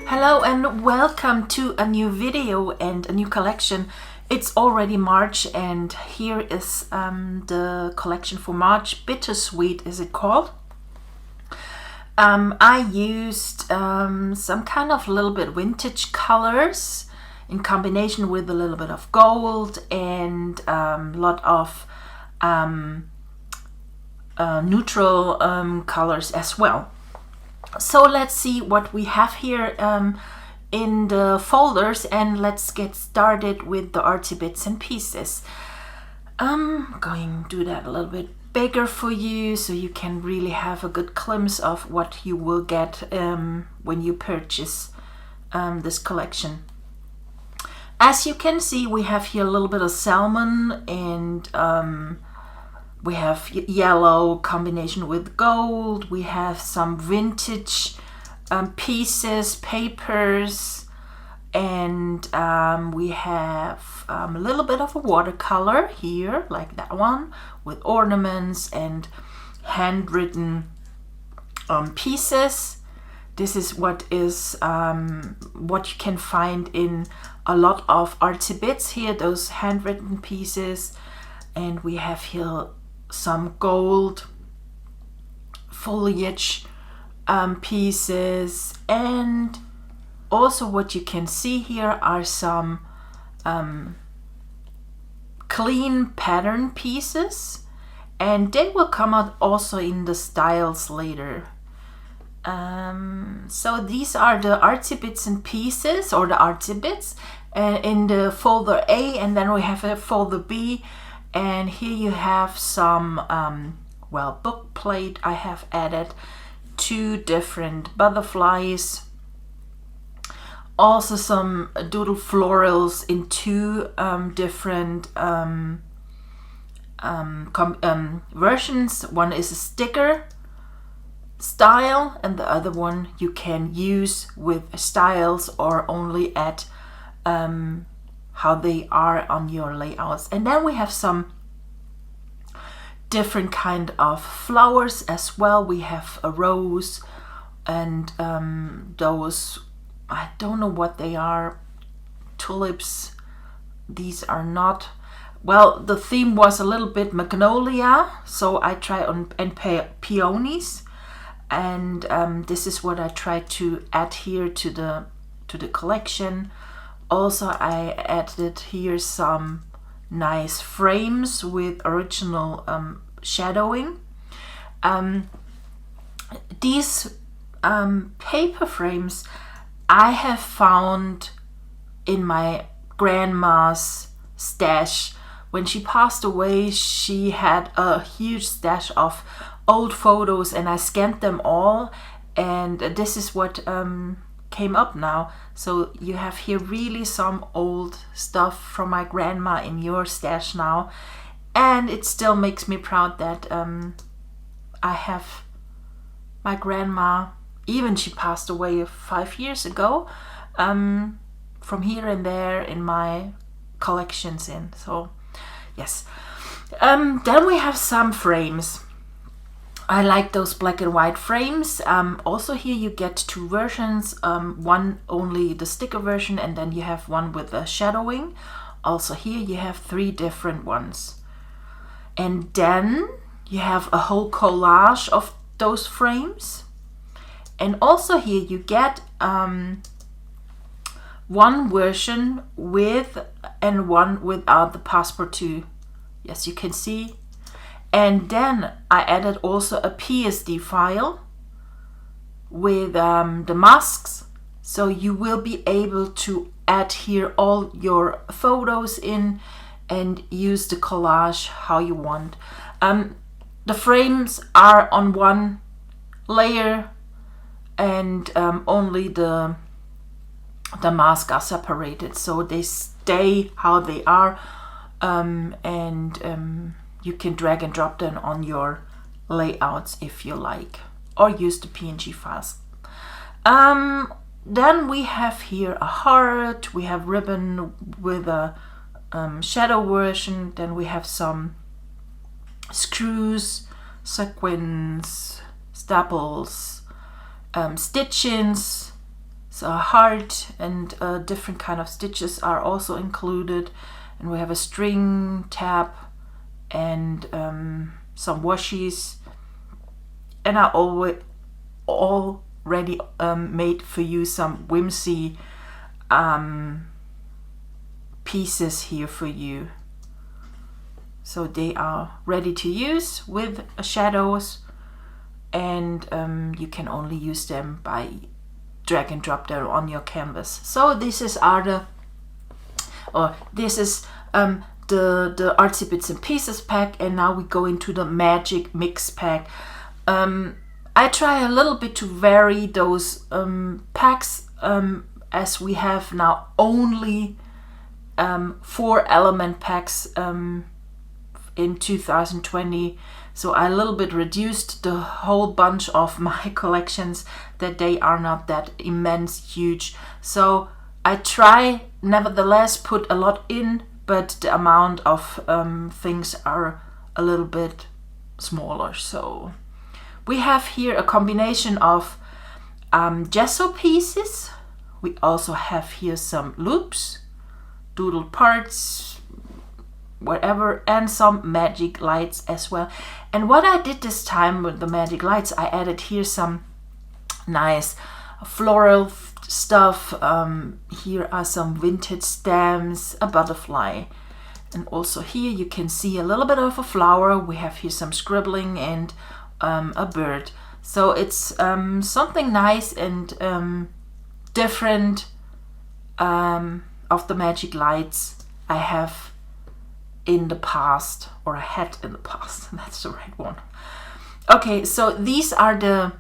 Hello and welcome to a new video and a new collection. It's already March and here is the collection for March. Bittersweet is it called. I used some kind of little bit vintage colors in combination with a little bit of gold and a lot of neutral colors as well. So let's see what we have here in the folders, and let's get started with the artsy bits and pieces. I'm going to do that a little bit bigger for you so you can really have a good glimpse of what you will get when you purchase this collection. As you can see, we have here a little bit of salmon and we have yellow combination with gold. We have some vintage pieces, papers, and we have a little bit of a watercolor here, like that one, with ornaments and handwritten pieces. This is what you can find in a lot of artsy bits here, those handwritten pieces. And we have here some gold foliage pieces, and also what you can see here are some clean pattern pieces, and they will come out also in the styles later. So these are the artsy bits and pieces, or the artsy bits, in the folder A, and then we have a folder B. And here you have some, book plate. I have added 2 different butterflies. Also some doodle florals in 2 different versions. One is a sticker style, and the other one you can use with styles or only at how they are on your layouts. And then we have some different kind of flowers as well. We have a rose and those, I don't know what they are, tulips. These are not, well, the theme was a little bit magnolia, so I try on and peonies, and this is what I try to add here to the collection. Also, I added here some nice frames with original shadowing. These paper frames I have found in my grandma's stash. When she passed away, she had a huge stash of old photos, and I scanned them all, and this is what came up now. So you have here really some old stuff from my grandma in your stash now, and it still makes me proud that I have my grandma, even she passed away 5 years ago, from here and there in my collections in. So yes, then we have some frames. I like those black and white frames. Also here you get 2 versions, one only the sticker version, and then you have one with the shadowing. Also here you have 3 different ones. And then you have a whole collage of those frames. And also here you get one version with and one without the passport too. Yes, you can see. And then I added also a PSD file with the masks, so you will be able to add here all your photos in and use the collage how you want. The frames are on one layer, and only the masks are separated, so they stay how they are, and you can drag and drop them on your layouts if you like, or use the PNG files. Then we have here a heart, we have ribbon with a shadow version, then we have some screws, sequins, staples, stitchings, So a heart and different kind of stitches are also included, and we have a string tab and some washies, and I already made for you some whimsy pieces here for you. So they are ready to use with shadows, and you can only use them by drag and drop them on your canvas. So this is the Artsy Bits and Pieces pack, and now we go into the Magic Mix pack. I try a little bit to vary those packs, as we have now only 4 element packs in 2020. So I a little bit reduced the whole bunch of my collections, that they are not that immense huge. So I try nevertheless put a lot in, but the amount of things are a little bit smaller. So we have here a combination of gesso pieces. We also have here some loops, doodle parts, whatever, and some magic lights as well. And what I did this time with the magic lights, I added here some nice floral stuff. Here are some vintage stamps, a butterfly, and also here you can see a little bit of a flower. We have here some scribbling and a bird. So it's something nice and different of the magic lights I have in the past, or I had in the past. That's the right one. Okay, so these are the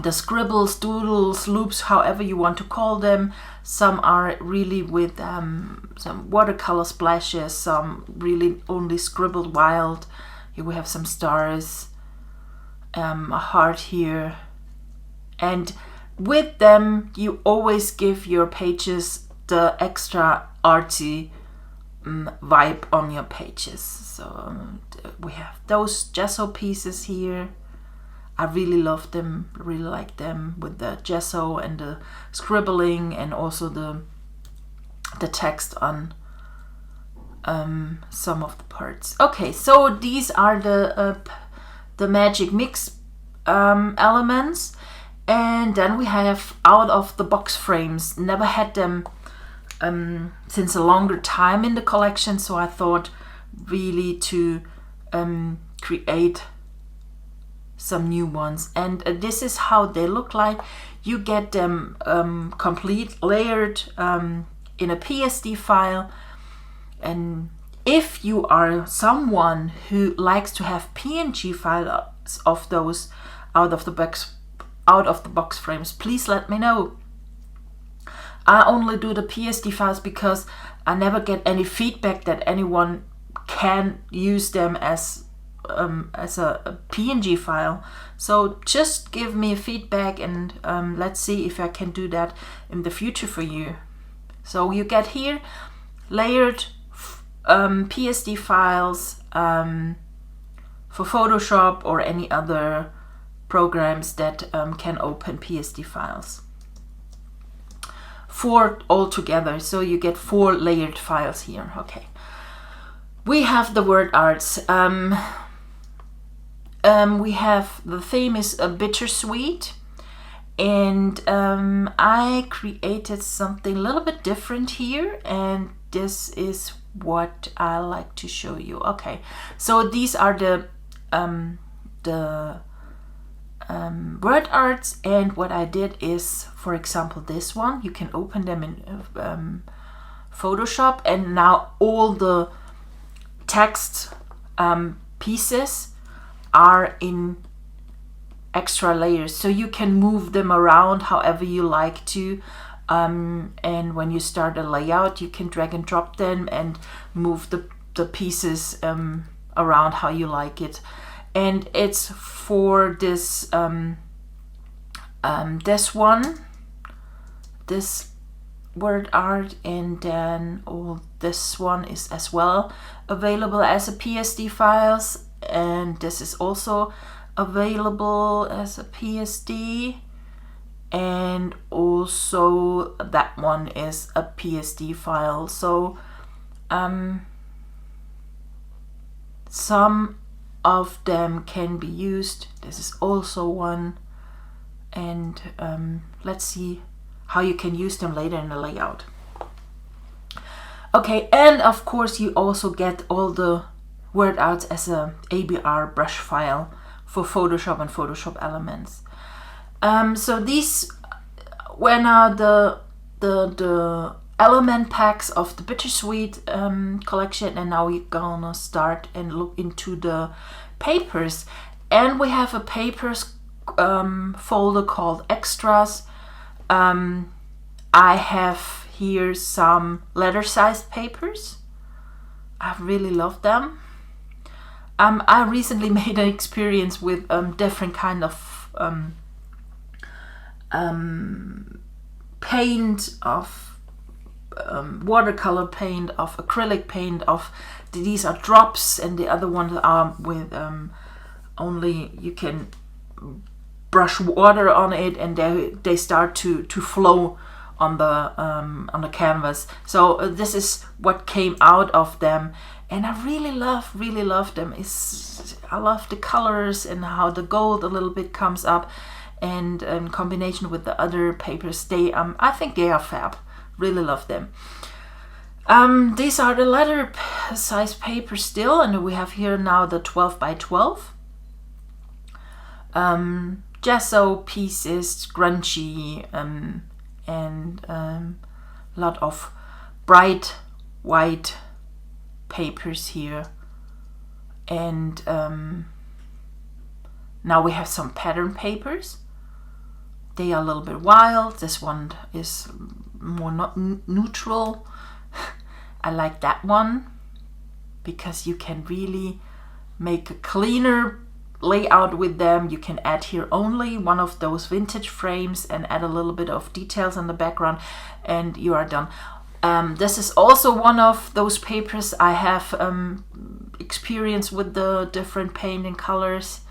scribbles, doodles, loops, however you want to call them. Some are really with some watercolor splashes, some really only scribbled wild. Here we have some stars, a heart here, and with them you always give your pages the extra artsy vibe on your pages. So we have those gesso pieces here. I really love them, really like them, with the gesso and the scribbling, and also the text on some of the parts. Okay, so these are the magic mix elements, and then we have out of the box frames. Never had them since a longer time in the collection, so I thought really to create some new ones, and this is how they look like. You get them complete layered in a PSD file, and if you are someone who likes to have PNG files of those out of the box frames, please let me know. I only do the PSD files because I never get any feedback that anyone can use them as a PNG file. So just give me feedback, and let's see if I can do that in the future for you. So you get here layered PSD files for Photoshop or any other programs that can open PSD files. 4 altogether, so you get 4 layered files here. Okay, we have the word arts. We have, the theme is Bittersweet, and I created something a little bit different here, and this is what I like to show you. Okay, so these are the word arts, and what I did is, for example, this one, you can open them in Photoshop, and now all the text pieces are in extra layers, so you can move them around however you like to, and when you start a layout you can drag and drop them and move the pieces around how you like it. And it's for this this word art, and then this one is as well available as a PSD files, and this is also available as a PSD, and also that one is a PSD file. So some of them can be used. This is also one, and let's see how you can use them later in the layout. Okay, and of course you also get all the word outs as a ABR brush file for Photoshop and Photoshop Elements. So these were now the element packs of the Bittersweet collection, and now we're gonna start and look into the papers. And we have a papers folder called Extras. I have here some letter-sized papers. I really love them. I recently made an experience with different kind of paint, of watercolor paint, of acrylic paint, of these are drops, and the other ones are with only you can brush water on it, and they start to flow on the canvas. So this is what came out of them, and I really love them. I love the colors and how the gold a little bit comes up, and in combination with the other papers, I think they are fab. Really love them. These are the letter size papers still, and we have here now the 12 by 12 gesso pieces, grungy, and a lot of bright white papers here. And now we have some pattern papers. They are a little bit wild. This one is more not neutral. I like that one because you can really make a cleaner layout with them. You can add here only one of those vintage frames and add a little bit of details in the background, and you are done. This is also one of those papers I have experience with the different paint and colors.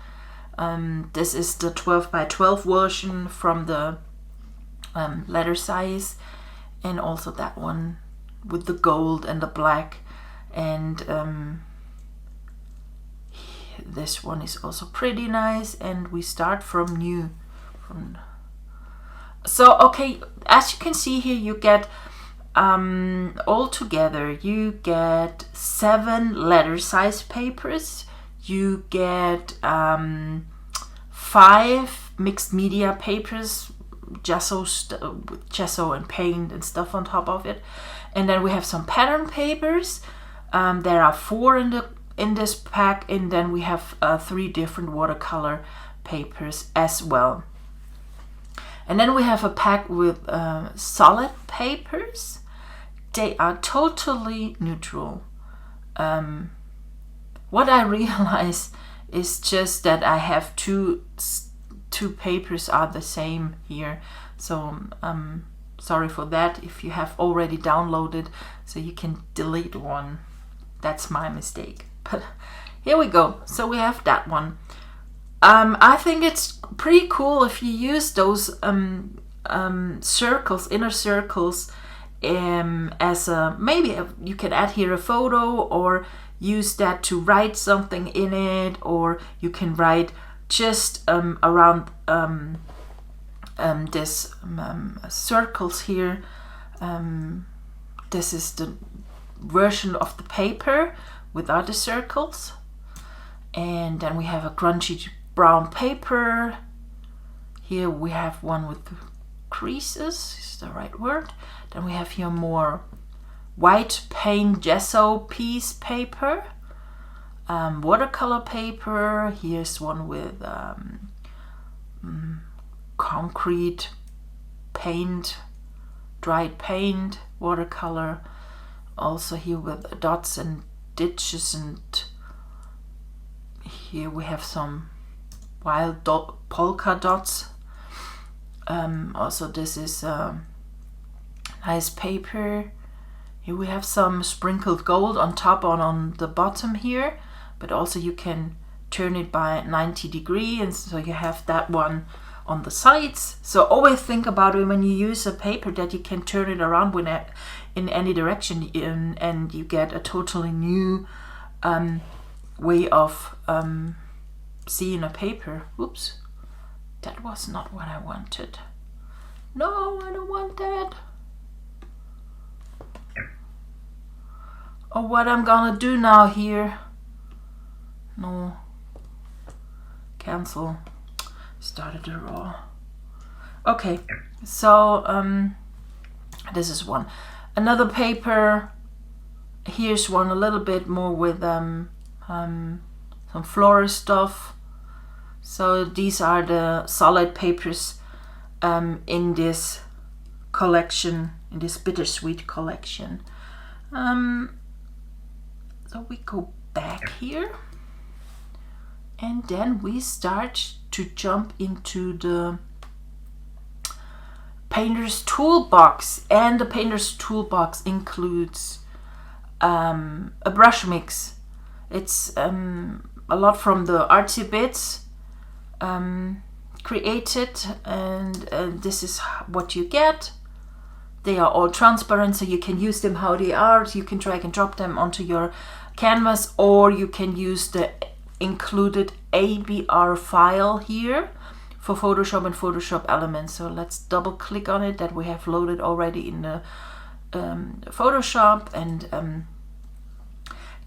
This is the 12 by 12 version from the letter size, and also that one with the gold and the black, and this one is also pretty nice. And we start from new. So okay, as you can see here, you get all together you get 7 letter size papers. You get 5 mixed media papers, gesso and paint and stuff on top of it, and then we have some pattern papers. There are 4 in this pack, and then we have 3 different watercolor papers as well. And then we have a pack with solid papers. They are totally neutral. What I realize is just that I have two papers are the same here. So sorry for that if you have already downloaded, so you can delete one. That's my mistake. But here we go. So we have that one. I think it's pretty cool if you use those circles, inner circles, as maybe you can add here a photo, or use that to write something in it, or you can write just around this circles here. This is the version of the paper without the circles. And then we have a grungy brown paper. Here we have one with creases, is the right word. Then we have here more white paint gesso piece paper, watercolor paper. Here's one with concrete paint, dried paint, watercolor. Also here with dots and ditches, and here we have some wild polka dots. Also this is nice paper. Here we have some sprinkled gold on top on the bottom here, but also you can turn it by 90 degrees, and so you have that one on the sides. So always think about it when you use a paper that you can turn it around in any direction, and you get a totally new way of seeing a paper. Oops, that was not what I wanted. No, I don't want that. Oh, what I'm gonna do now here? No. Cancel. Started to draw. Okay, so this is one. Another paper. Here's one a little bit more with some floral stuff. So these are the solid papers in this collection, in this Bittersweet collection. So we go back here, and then we start to jump into the Painter's Toolbox. And the Painter's Toolbox includes a brush mix. It's a lot from the artsy bits created, and this is what you get. They are all transparent, so you can use them how they are. You can drag and drop them onto your canvas, or you can use the included ABR file here for Photoshop and Photoshop Elements. So let's double click on it, that we have loaded already in the Photoshop, and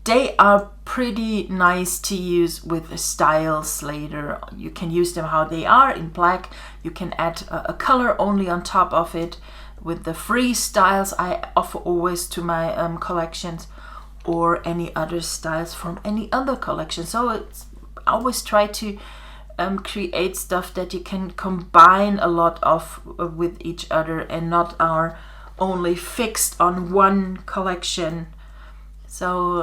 they are pretty nice to use with styles later. You can use them how they are in black. You can add a color only on top of it with the free styles I offer always to my collections, or any other styles from any other collection. So it's, I always try to create stuff that you can combine a lot of with each other, and not are only fixed on one collection. So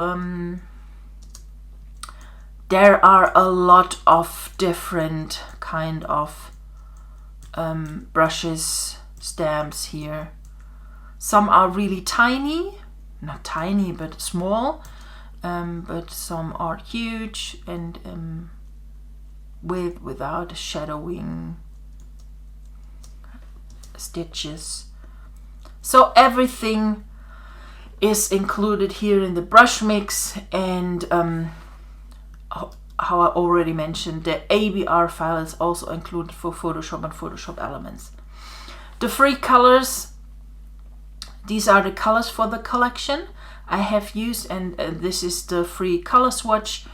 there are a lot of different kind of brushes, stamps here. Some are really tiny, not tiny but small, but some are huge, and without shadowing stitches. So everything is included here in the brush mix, and how I already mentioned, the ABR file is also included for Photoshop and Photoshop Elements. The free colors, these are the colors for the collection I have used, and this is the free color swatch.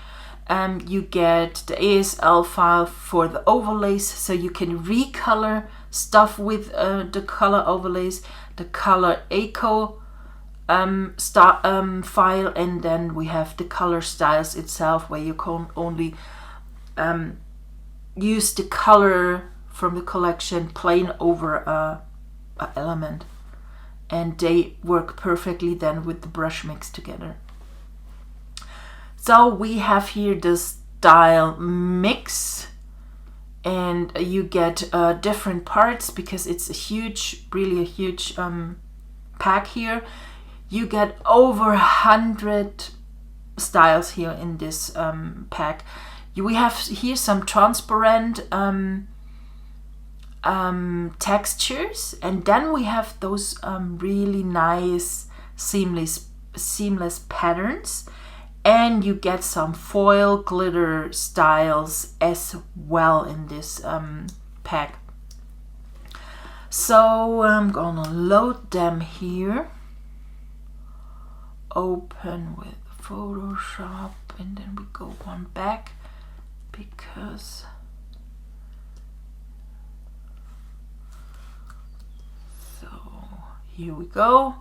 You get the ASL file for the overlays, so you can recolor stuff with the color overlays, the color echo file, and then we have the color styles itself, where you can only use the color from the collection plain over a element, and they work perfectly then with the brush mix together. So we have here the style mix, and you get different parts because it's a huge, really a huge pack here. You get over 100 styles here in this pack. We have here some transparent textures, and then we have those really nice seamless patterns, and you get some foil glitter styles as well in this pack. So I'm gonna load them here, open with Photoshop, and then we go one back, because here we go,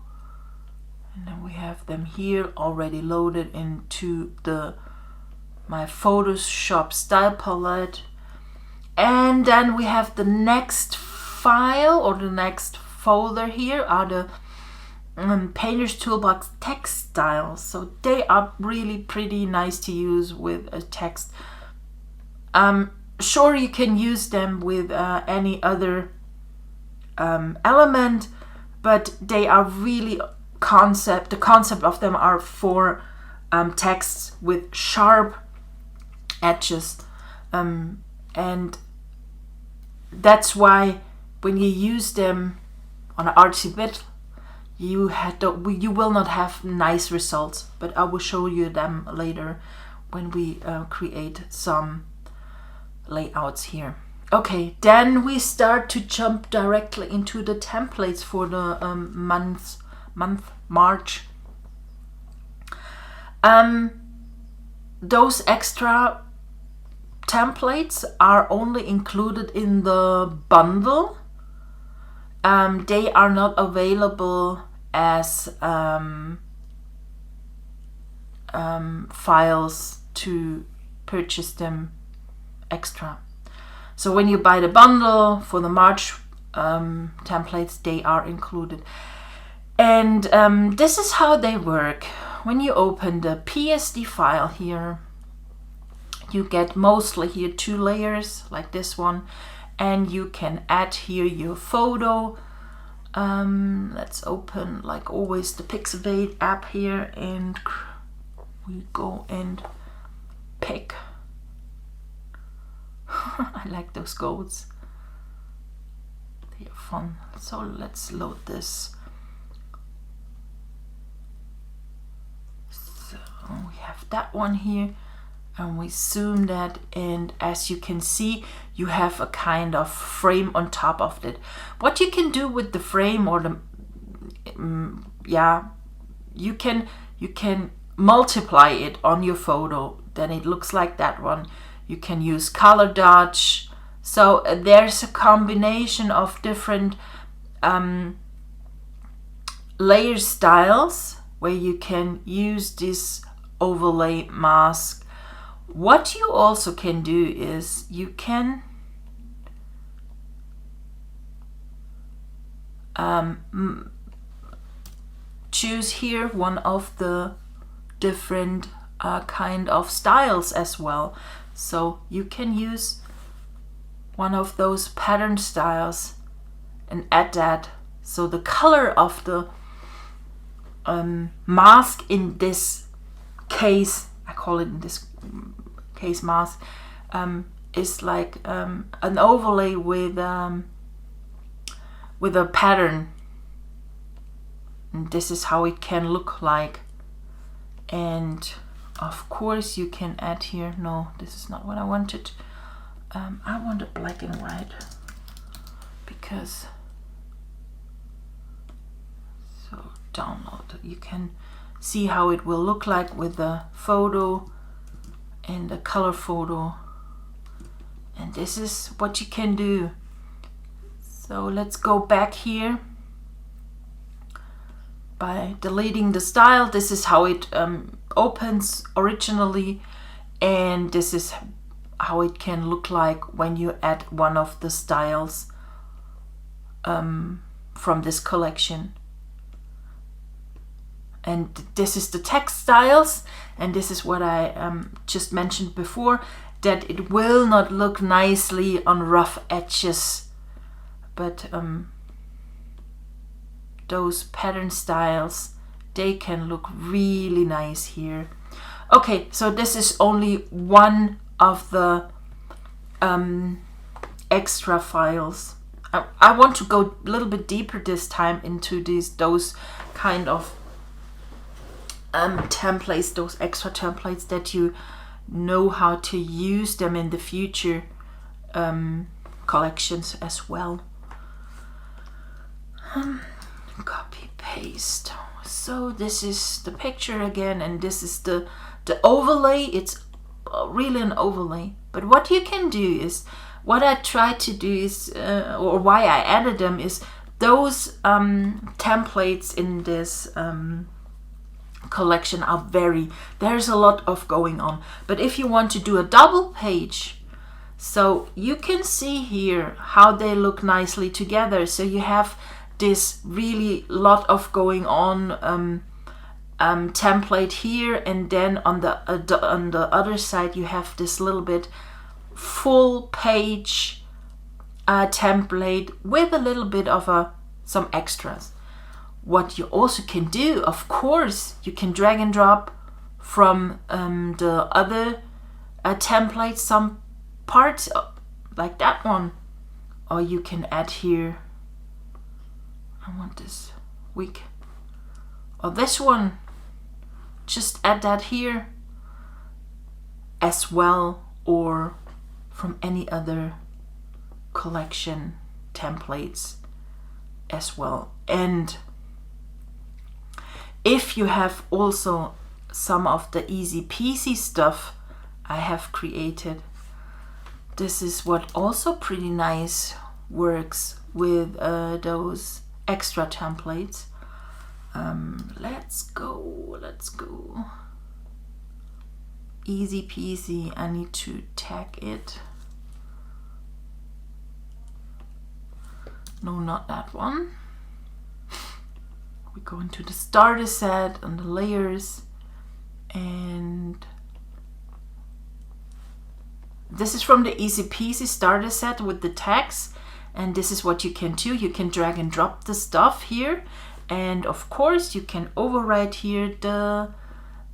and then we have them here already loaded into my Photoshop style palette. And then we have the next file, or the next folder here, are the Painter's Toolbox Textiles. So they are really pretty nice to use with a text. Sure, you can use them with any other element, but they are really the concept of them are for texts with sharp edges, and that's why when you use them on an artsy bit, you will not have nice results, but I will show you them later when we create some layouts here. Okay, then we start to jump directly into the templates for the month March. Those extra templates are only included in the bundle. They are not available as files to purchase them extra. So when you buy the bundle for the March templates, they are included. And this is how they work. When you open the PSD file here, you get mostly here 2 layers like this one, and you can add here your photo. Let's open, like always, the Pixabay app here, and we go and pick. I like those goats. They are fun. So let's load this. So we have that one here, and we zoom that, and as you can see, you have a kind of frame on top of it. What you can do with the frame, or the you can multiply it on your photo, then it looks like that one. You can use color dodge. So there's a combination of different layer styles where you can use this overlay mask. What you also can do is you can choose here one of the different kind of styles as well. So you can use one of those pattern styles and add that. So the color of the mask in this case, I call it in this case mask, is like an overlay with a pattern. And this is how it can look like. And of course you can add here, no, this is not what I wanted. I wanted black and white, because so download, you can see how it will look like with the photo and the color photo. And this is what you can do. So let's go back here by deleting the style. This is how it opens originally, and this is how it can look like when you add one of the styles from this collection. And this is the Textiles, and this is what I just mentioned before, that it will not look nicely on rough edges, but those pattern styles, they can look really nice here. Okay, so this is only one of the extra files. I want to go a little bit deeper this time into those kind of templates, those extra templates, that you know how to use them in the future collections as well. Copy paste. So this is the picture again, and this is the overlay. It's really an overlay, but what you can do is, what I try to do is, or why I added them, is those templates in this collection are there's a lot of going on. But if you want to do a double page, so you can see here how they look nicely together. So you have this really lot of going on template here, and then on the other side you have this little bit full page template with a little bit of some extras. What you also can do, of course, you can drag and drop from the other templates some parts, like that one, or you can add here, I want this week, or this one, just add that here as well, or from any other collection templates as well. And if you have also some of the easy peasy stuff I have created, this is what also pretty nice works with those extra templates. Let's go. Easy peasy. I need to tag it. No, not that one. We go into the starter set and the layers, and this is from the easy peasy starter set with the tags. And this is what you can do. You can drag and drop the stuff here, and of course you can override here the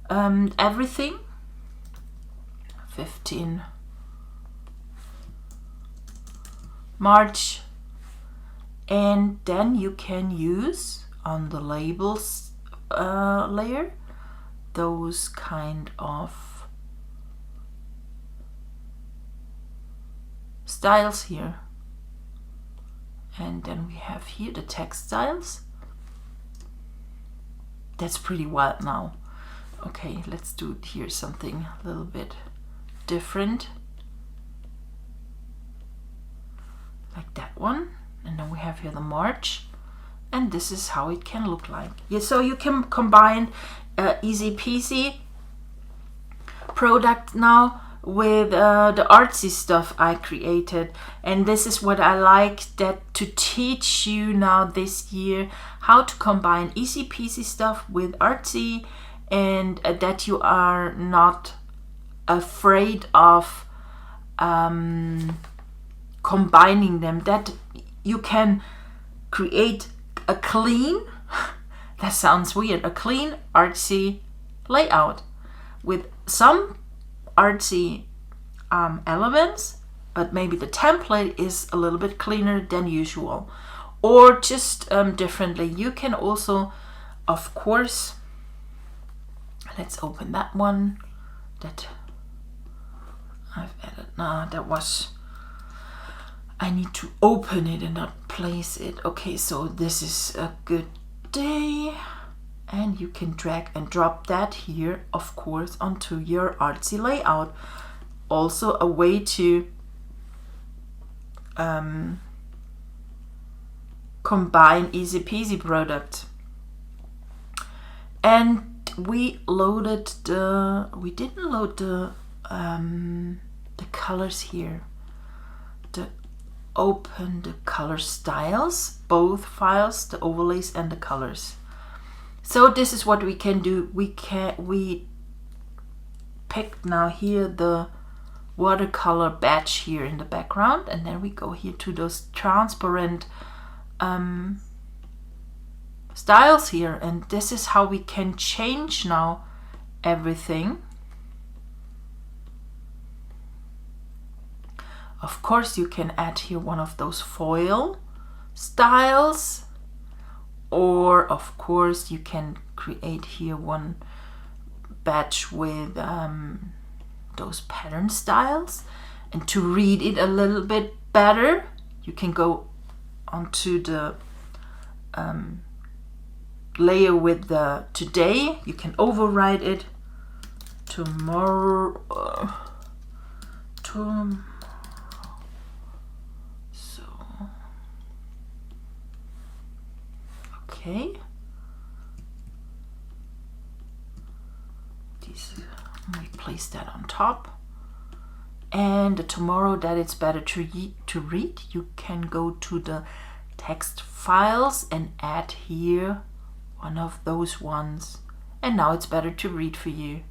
everything. 15 March, and then you can use on the labels layer those kind of styles here. And then we have here the textiles. That's pretty wild now. Okay, let's do here something a little bit different, like that one. And then we have here the March, and this is how it can look like. Yeah, so you can combine easy peasy product now with the artsy stuff I created. And this is what I like, that to teach you now this year how to combine easy peasy stuff with artsy, and that you are not afraid of combining them, that you can create a clean that sounds weird, a clean artsy layout with some artsy elements, but maybe the template is a little bit cleaner than usual, or just differently. You can also, of course, let's open that one that I've added. That was, I need to open it and not place it. Okay, so this is a good day, and you can drag and drop that here, of course, onto your artsy layout. Also a way to combine easy peasy product. And we didn't load the colors here. Open the color styles, both files, the overlays and the colors. So this is what we can do. We picked now here the watercolor batch here in the background, and then we go here to those transparent styles here, and this is how we can change now everything. Of course, you can add here one of those foil styles, or of course you can create here one batch with those pattern styles. And to read it a little bit better, you can go onto the layer with the today. You can override it tomorrow. Okay. We place that on top. And the tomorrow that it's better to read, you can go to the text files and add here one of those ones. And now it's better to read for you.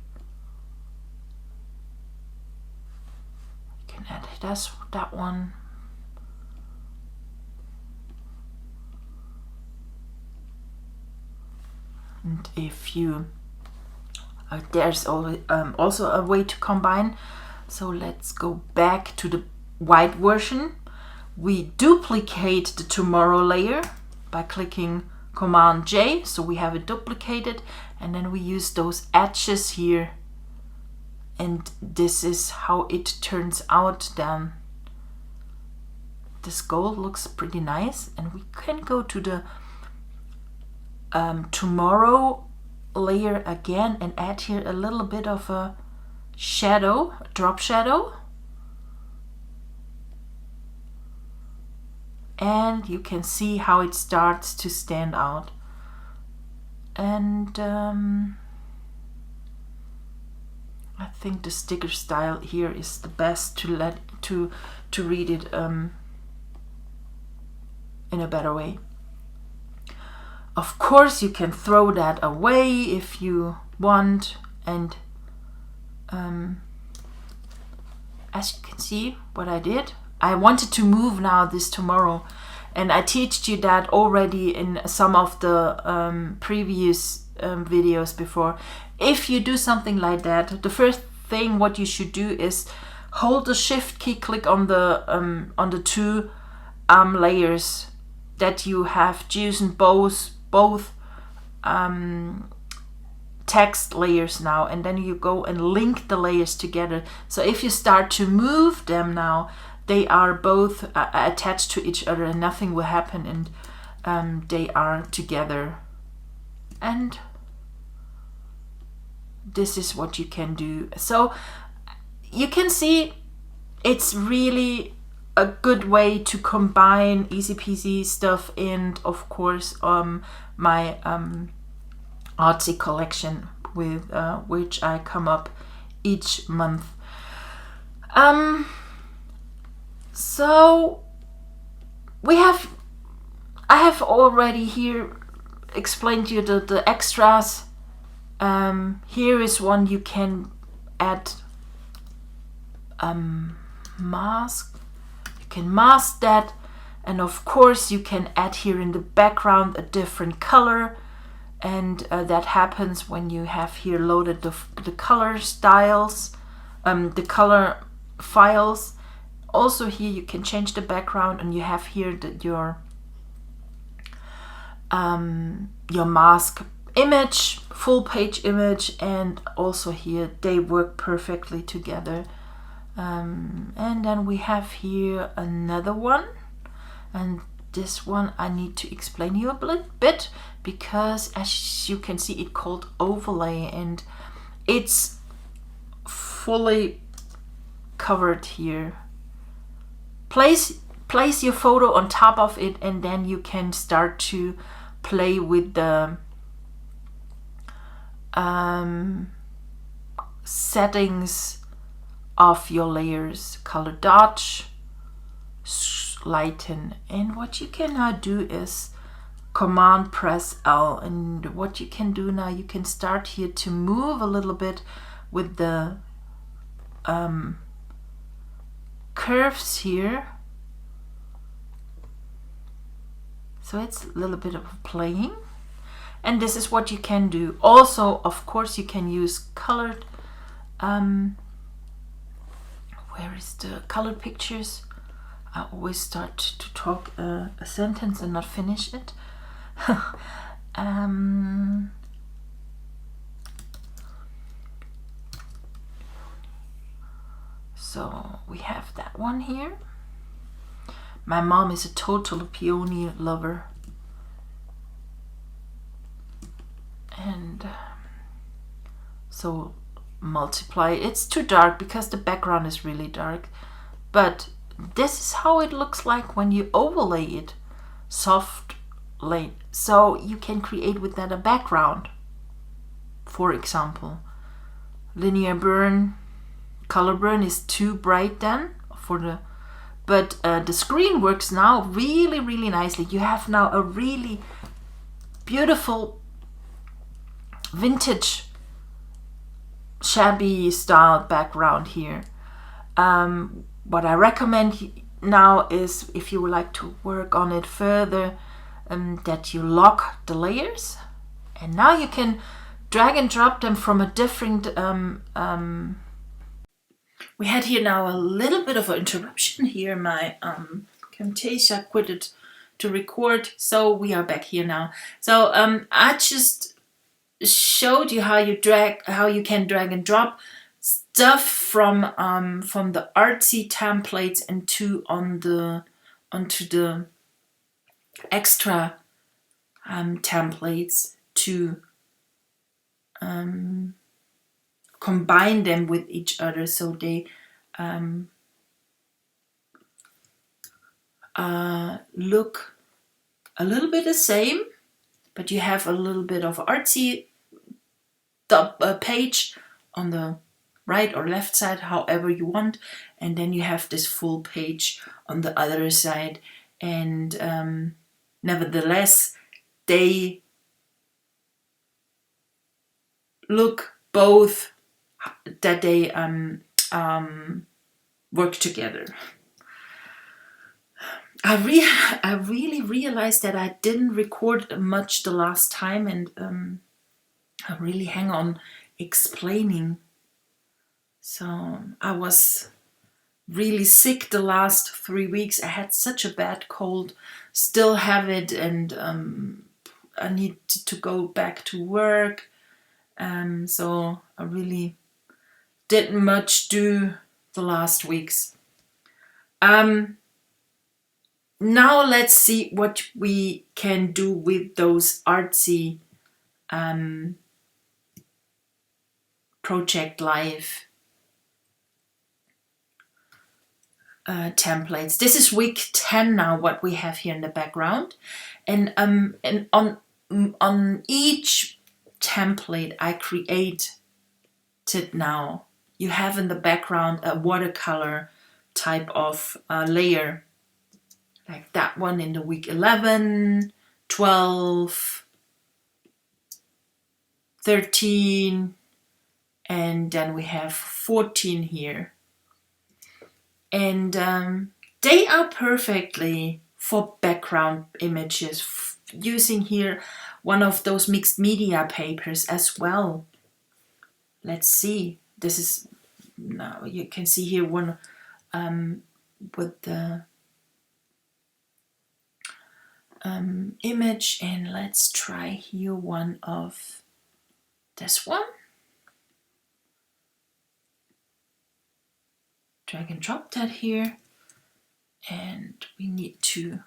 You can add that one. And if you there's also a way to combine. So let's go back to the white version we duplicate the tomorrow layer by clicking Command J, so we have it duplicated, and then we use those edges here, and this is how it turns out then. This gold looks pretty nice, and we can go to the tomorrow layer again and add here a little bit of a shadow, a drop shadow. And you can see how it starts to stand out. And I think the sticker style here is the best to read it in a better way. Of course, you can throw that away if you want, and as you can see what I did, I wanted to move now this tomorrow, and I teach you that already in some of the previous videos before. If you do something like that, the first thing what you should do is hold the shift key, click on the two layers that you have chosen, both text layers now, and then you go and link the layers together. So if you start to move them now, they are both attached to each other and nothing will happen, and they are together. And this is what you can do. So you can see it's really a good way to combine easy peasy stuff and of course my artsy collection with which I come up each month. So I have already here explained to you the extras. Here is one you can add mask. You can mask that, and of course you can add here in the background a different color, and that happens when you have here loaded the color styles, the color files. Also here you can change the background, and you have here your mask image, full page image, and also here they work perfectly together. And then we have here another one, and this one I need to explain you a bit because as you can see it's called overlay, and it's fully covered here. Place your photo on top of it, and then you can start to play with the settings of your layers, color dodge, lighten, and what you can now do is command press L, and what you can do now, you can start here to move a little bit with the curves here. So it's a little bit of playing, and this is what you can do. Also, of course, you can use colored where is the colored pictures? I always start to talk a sentence and not finish it. So we have that one here. My mom is a total peony lover, and so multiply. It's too dark because the background is really dark, but this is how it looks like when you overlay it, soft light. So you can create with that a background. For example, linear burn, color burn is too bright then for the, but the screen works now really, really nicely. You have now a really beautiful vintage shabby style background here. What I recommend now is, if you would like to work on it further, that you lock the layers, and now you can drag and drop them from a different we had here now a little bit of an interruption here. My Camtasia quit it to record, so we are back here now. So I just showed you how you can drag and drop stuff from the artsy templates onto the extra templates to combine them with each other so they look a little bit the same, but you have a little bit of artsy page on the right or left side, however you want, and then you have this full page on the other side. And nevertheless, they look both that they work together. I really realized that I didn't record much the last time, and I really hang on explaining. So I was really sick the last 3 weeks. I had such a bad cold, still have it, and I need to go back to work. So I really didn't much do the last weeks. Now let's see what we can do with those artsy Project Live templates. This is week 10 now, what we have here in the background, and on each template I created now, you have in the background a watercolor type of layer, like that one in the week 11, 12, 13, and then we have 14 here. And they are perfectly for background images, using here one of those mixed media papers as well. Let's see. This is, now you can see here one with the image, and let's try here one of this one. Drag and drop that here, and we need to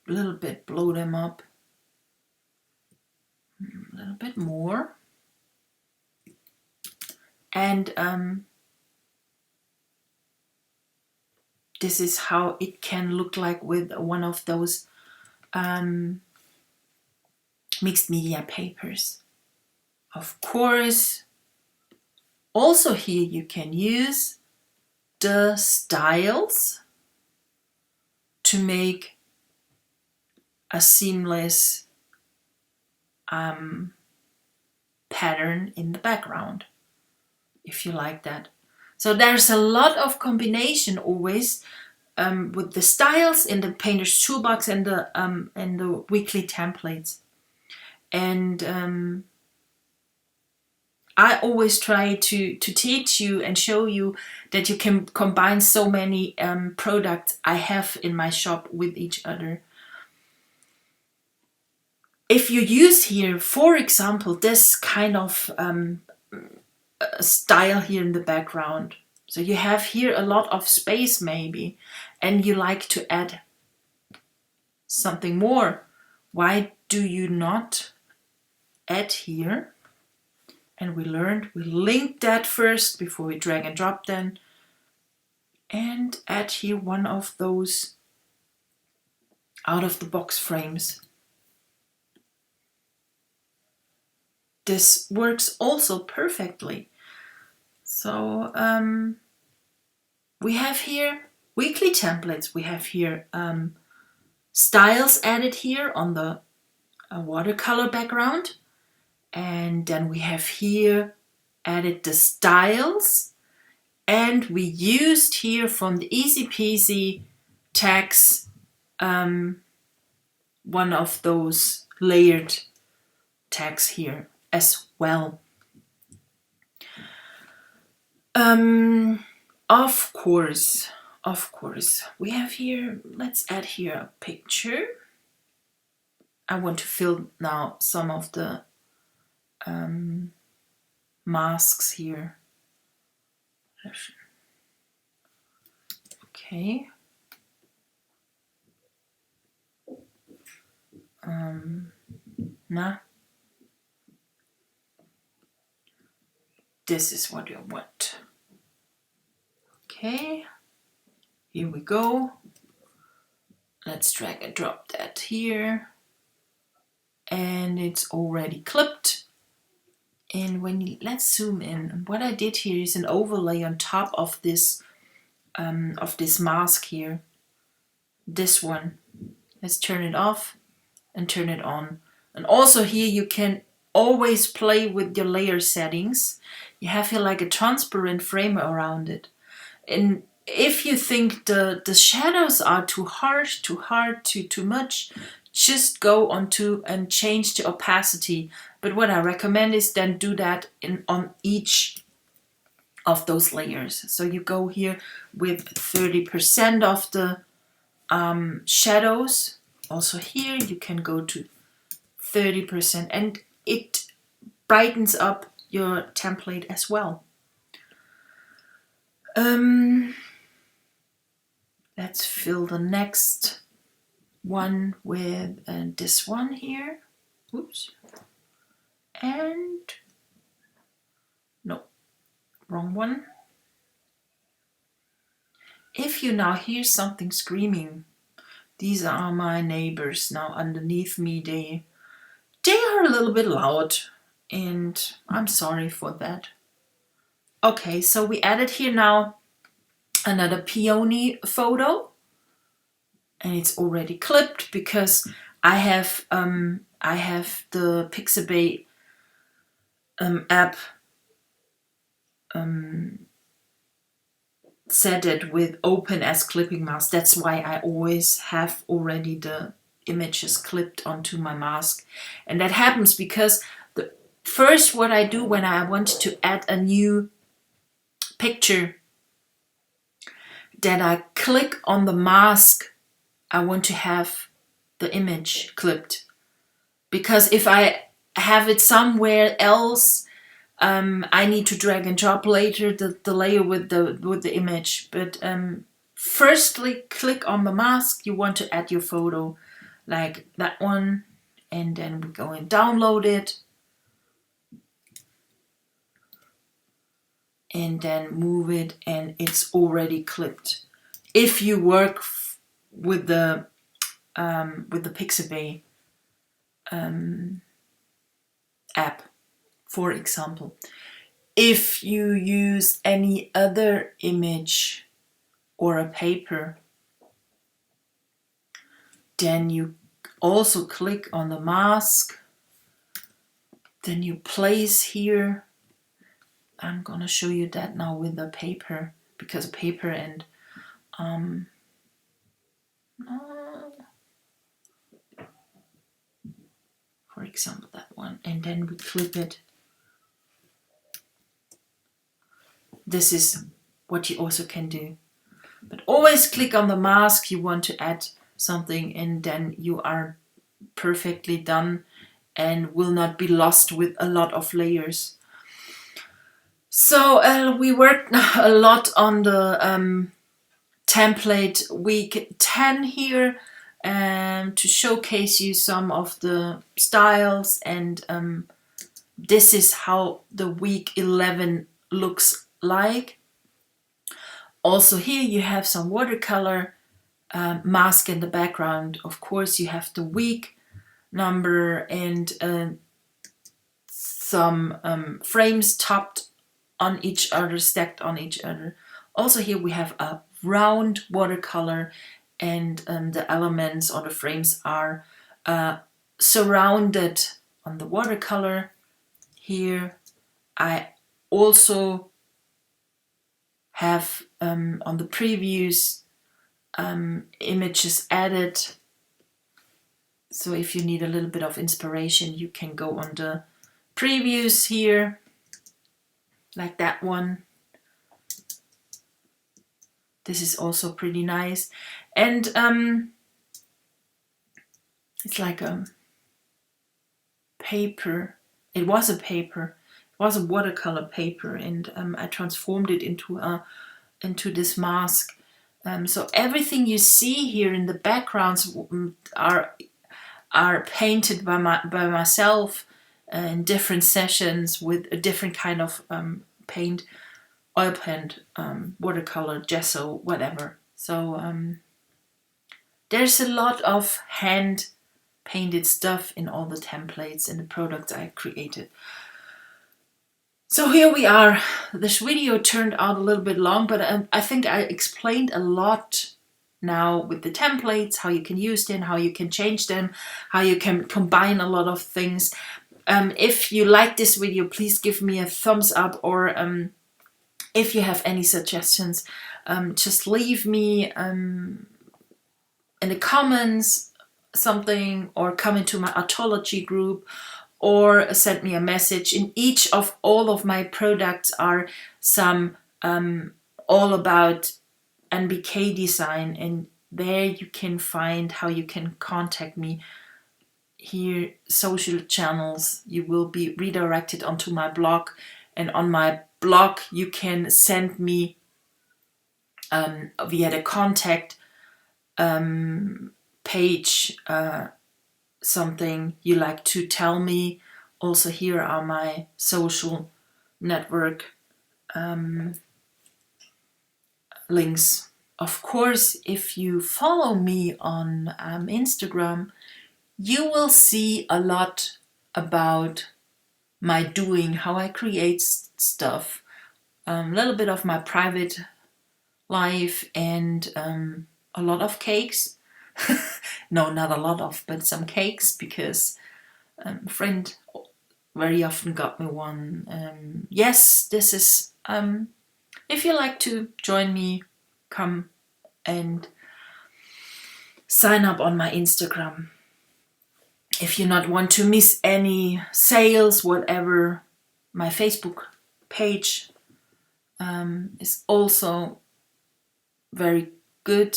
a little bit blow them up a little bit more, and this is how it can look like with one of those mixed media papers. Of course, also here you can use the styles to make a seamless pattern in the background, if you like that. So there's a lot of combination always with the styles in the Painter's Toolbox and the weekly templates. And I always try to teach you and show you that you can combine so many products I have in my shop with each other. If you use here, for example, this kind of style here in the background, so you have here a lot of space maybe, and you like to add something more, why do you not add here? And we linked that first before we drag and drop then, and add here one of those out of the box frames. This works also perfectly. So we have here weekly templates. We have here styles added here on the watercolor background. And then we have here added the styles. And we used here from the Easy Peasy tags one of those layered tags here as well. Of course, Of course, we have here, let's add here a picture. I want to fill now some of the masks here. Okay. Nah. This is what I want. Okay. Here we go. Let's drag and drop that here. And it's already clipped. And let's zoom in. What I did here is an overlay on top of this mask here. This one. Let's turn it off and turn it on. And also here you can always play with your layer settings. You have here like a transparent frame around it. And if you think the shadows are too harsh, too much, just go onto and change the opacity. But what I recommend is then do that on each of those layers. So you go here with 30% of the shadows. Also here you can go to 30% and it brightens up your template as well. Let's fill the next one with this one here. Oops. And no, wrong one. If you now hear something screaming, these are my neighbors now underneath me. They are a little bit loud and I'm sorry for that. Okay, so we added here now another peony photo and it's already clipped because I have the Pixabay app set it with open as clipping mask. That's why I always have already the images clipped onto my mask. And that happens because the first what I do when I want to add a new picture, then I click on the mask I want to have the image clipped. Because if I have it somewhere else, I need to drag and drop later the layer with the image. But firstly, click on the mask you want to add your photo, like that one, and then we go and download it, and then move it, and it's already clipped. If you work with the Pixabay app, for example. If you use any other image or a paper, then you also click on the mask, then you place here. I'm gonna show you that now with the paper, because paper and for example that one, and then we clip it. This is what you also can do. But always click on the mask you want to add something, and then you are perfectly done and will not be lost with a lot of layers. So we worked a lot on the template week 10 here to showcase you some of the styles, and this is how the week 11 looks like. Also here you have some watercolor mask in the background. Of course you have the week number and some frames topped on each other, stacked on each other. Also here we have a round watercolor, and the elements or the frames are surrounded on the watercolor. Here I also have on the previous images added. So if you need a little bit of inspiration, you can go on the previews here, like that one. This is also pretty nice. And it's like a paper. It was a paper. It was a watercolor paper, and I transformed it into this mask. So everything you see here in the backgrounds are painted by myself in different sessions with a different kind of paint, oil paint, watercolor, gesso, whatever. So there's a lot of hand painted stuff in all the templates and the products I created. So here we are. This video turned out a little bit long, but I think I explained a lot now with the templates, how you can use them, how you can change them, how you can combine a lot of things. If you like this video, please give me a thumbs up, or if you have any suggestions, just leave me in the comments something, or come into my Artology group, or send me a message. In each of all of my products are some all about NBK-Design, and there you can find how you can contact me. Here, social channels, you will be redirected onto my blog, and on my blog you can send me via the contact page something you like to tell me. Also, here are my social network links. Of course, if you follow me on Instagram, you will see a lot about my doing, how I create stuff, a little bit of my private life, and a lot of cakes. No, not a lot of, but some cakes, because a friend very often got me one. Yes, this is, if you like to join me, come and sign up on my Instagram. If you not want to miss any sales, whatever, my Facebook page is also very good.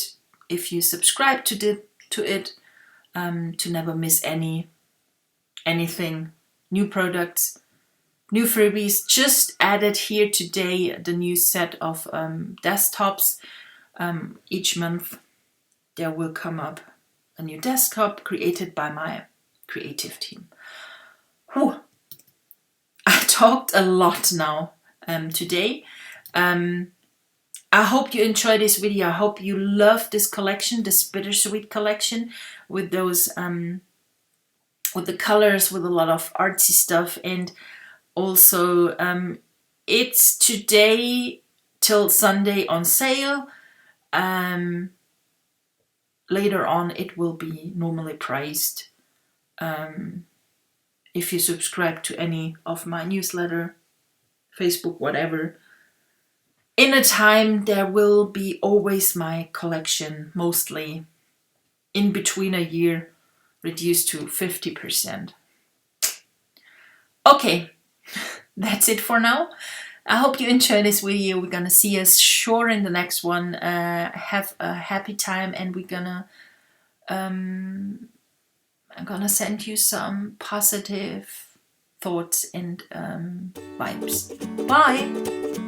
If you subscribe to it, to never miss anything, new products, new freebies. Just added here today the new set of desktops. Each month there will come up a new desktop created by my creative team. Whew. I talked a lot now today. I hope you enjoyed this video. I hope you love this collection, this Bittersweet collection, with those with the colors, with a lot of artsy stuff. And also it's today till Sunday on sale. Later on it will be normally priced. If you subscribe to any of my newsletter, Facebook, whatever, in a time there will be always my collection, mostly in between a year, reduced to 50%. Okay, that's it for now. I hope you enjoyed this video. We're gonna see us sure in the next one. Have a happy time, and we're gonna I'm gonna send you some positive thoughts and vibes. Bye.